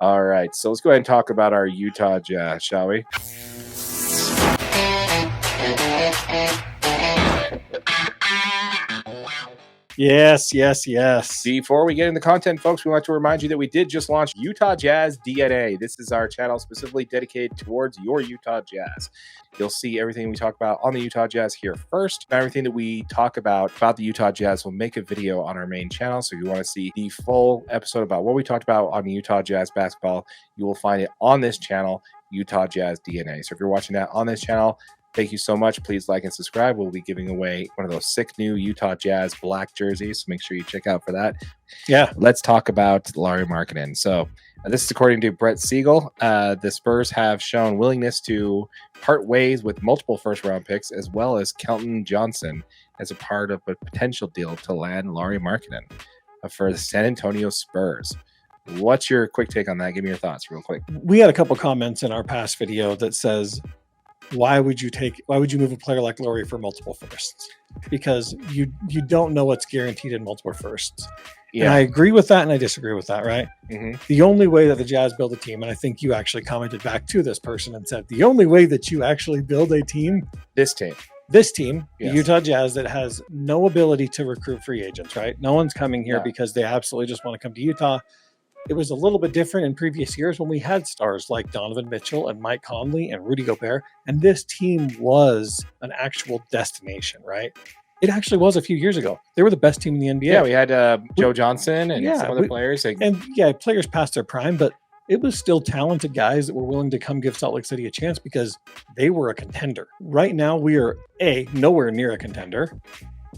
All right, so let's go ahead and talk about our Utah Jazz, shall we? Yes. Before we get into content, folks, we want to remind you that we did just launch Utah Jazz DNA. This is our channel specifically dedicated towards your Utah Jazz. You'll see everything we talk about on the Utah Jazz here first. Everything that we talk about the Utah Jazz, we'll make a video on our main channel. So if you want to see the full episode about what we talked about on Utah Jazz basketball, you will find it on this channel, Utah Jazz DNA. So if you're watching that on this channel, thank you so much. Please like and subscribe. We'll be giving away one of those sick new Utah Jazz black jerseys. So make sure you check out for that. Yeah. Let's talk about Lauri Markkanen. So this is according to Brett Siegel. The Spurs have shown willingness to part ways with multiple first-round picks, as well as Kelton Johnson, as a part of a potential deal to land Lauri Markkanen for the San Antonio Spurs. What's your quick take on that? Give me your thoughts real quick. We had a couple comments in our past video that says, why would you move a player like Lauri for multiple firsts? Because you don't know what's guaranteed in multiple firsts. Yeah. And I agree with that and I disagree with that, right? Mm-hmm. The only way that the Jazz build a team, and I think you actually commented back to this person and said, the only way that you actually build a team, this team, yes. The Utah Jazz that has no ability to recruit free agents, right? No one's coming here because they absolutely just want to come to Utah. It was a little bit different in previous years when we had stars like Donovan Mitchell and Mike Conley and Rudy Gobert, and this team was an actual destination, right? It actually was a few years ago. They were the best team in the NBA. Yeah, we had Joe Johnson and some other players. Players past their prime, but it was still talented guys that were willing to come give Salt Lake City a chance because they were a contender. Right now, we are nowhere near a contender.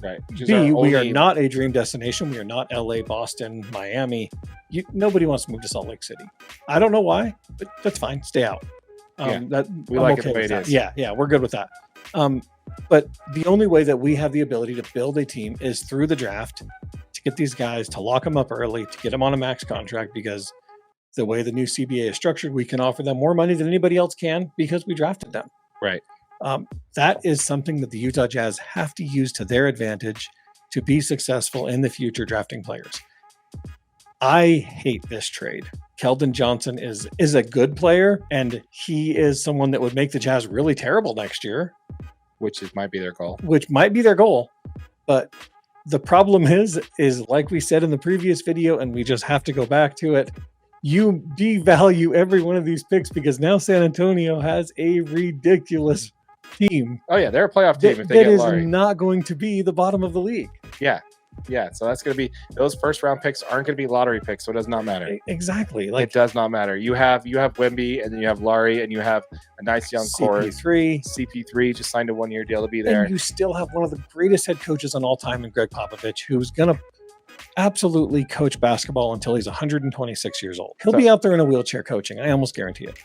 Right. B, we are not a dream destination. We are not LA, Boston, Miami. Nobody wants to move to Salt Lake City. I don't know why, but that's fine. Stay out. We like it the way it is. Yeah, we're good with that. But the only way that we have the ability to build a team is through the draft, to get these guys, to lock them up early, to get them on a max contract, because the way the new CBA is structured, we can offer them more money than anybody else can because we drafted them. Right. That is something that the Utah Jazz have to use to their advantage to be successful in the future drafting players. I hate this trade. Keldon Johnson is a good player, and he is someone that would make the Jazz really terrible next year. Which might be their goal. But the problem is like we said in the previous video, and we just have to go back to it, you devalue every one of these picks because now San Antonio has a ridiculous team. Oh yeah, they're a playoff team if they get Lauri. That is not going to be the bottom of the league. Yeah, so that's going to be, those first round picks aren't going to be lottery picks, so it does not matter. Exactly. It does not matter. You have Wemby, and then you have Lauri, and you have a nice young core. CP3 just signed a 1-year deal to be there. And you still have one of the greatest head coaches on all time in Greg Popovich, who's going to absolutely coach basketball until he's 126 years old. He'll be out there in a wheelchair coaching. I almost guarantee it.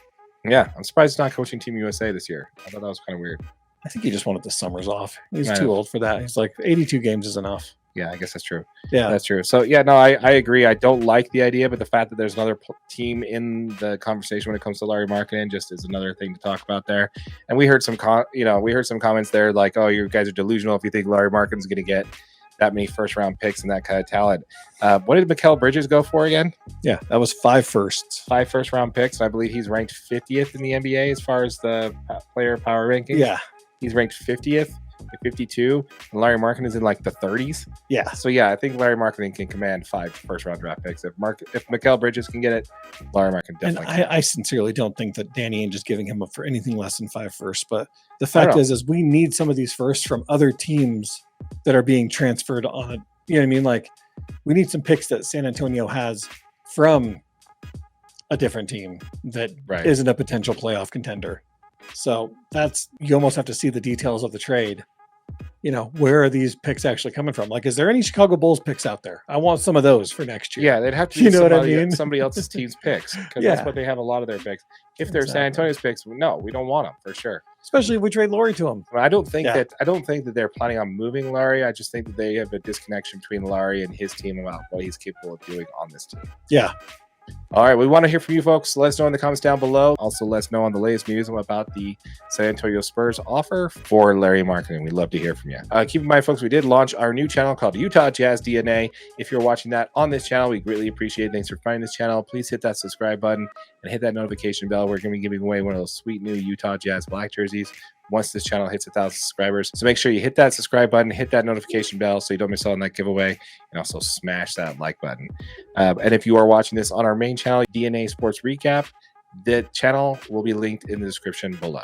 Yeah, I'm surprised he's not coaching Team USA this year. I thought that was kind of weird. I think he just wanted the summers off. He's too old for that. He's like, 82 games is enough. Yeah, I guess that's true. Yeah, that's true. So yeah, no, I agree. I don't like the idea, but the fact that there's another team in the conversation when it comes to Lauri Markkanen just is another thing to talk about there. And we heard some comments there like, "Oh, you guys are delusional if you think Lauri Markkanen's going to get that many first round picks and that kind of talent." What did Mikal Bridges go for again? Yeah, that was 5 firsts. 5 first round picks. I believe he's ranked 50th in the NBA as far as the player power rankings. Yeah, he's ranked 50th. 52, and Lauri Markkanen is in like the 30s. Yeah. So yeah, I think Lauri Markkanen can command 5 first-round draft picks. If Mikal Bridges can get it, Lauri Markkanen definitely can. I sincerely don't think that Danny Ainge is giving him up for anything less than 5 firsts. But the fact is we need some of these firsts from other teams that are being transferred on. You know what I mean? Like, we need some picks that San Antonio has from a different team that isn't a potential playoff contender. So you almost have to see the details of the trade. Where are these picks actually coming from? Like, is there any Chicago Bulls picks out there? I want some of those for next year. Yeah, they'd have to be somebody else's team's picks, because that's what they have a lot of their picks. If they're San Antonio's picks, no, we don't want them for sure. Especially if we trade Lauri to them. I don't think that they're planning on moving Lauri. I just think that they have a disconnection between Lauri and his team about what he's capable of doing on this team. Yeah. All right, we want to hear from you folks. Let us know in the comments down below. Also, let us know on the latest news about the San Antonio Spurs offer for Lauri Markkanen. We'd love to hear from you. Keep in mind, folks, we did launch our new channel called Utah Jazz DNA. If you're watching that on this channel, we greatly appreciate it. Thanks for finding this channel. Please hit that subscribe button and hit that notification bell. We're going to be giving away one of those sweet new Utah Jazz black jerseys once this channel hits 1,000 subscribers. So make sure you hit that subscribe button, hit that notification bell so you don't miss out on that giveaway, and also smash that like button. And if you are watching this on our main channel, DNA Sports Recap, the channel will be linked in the description below.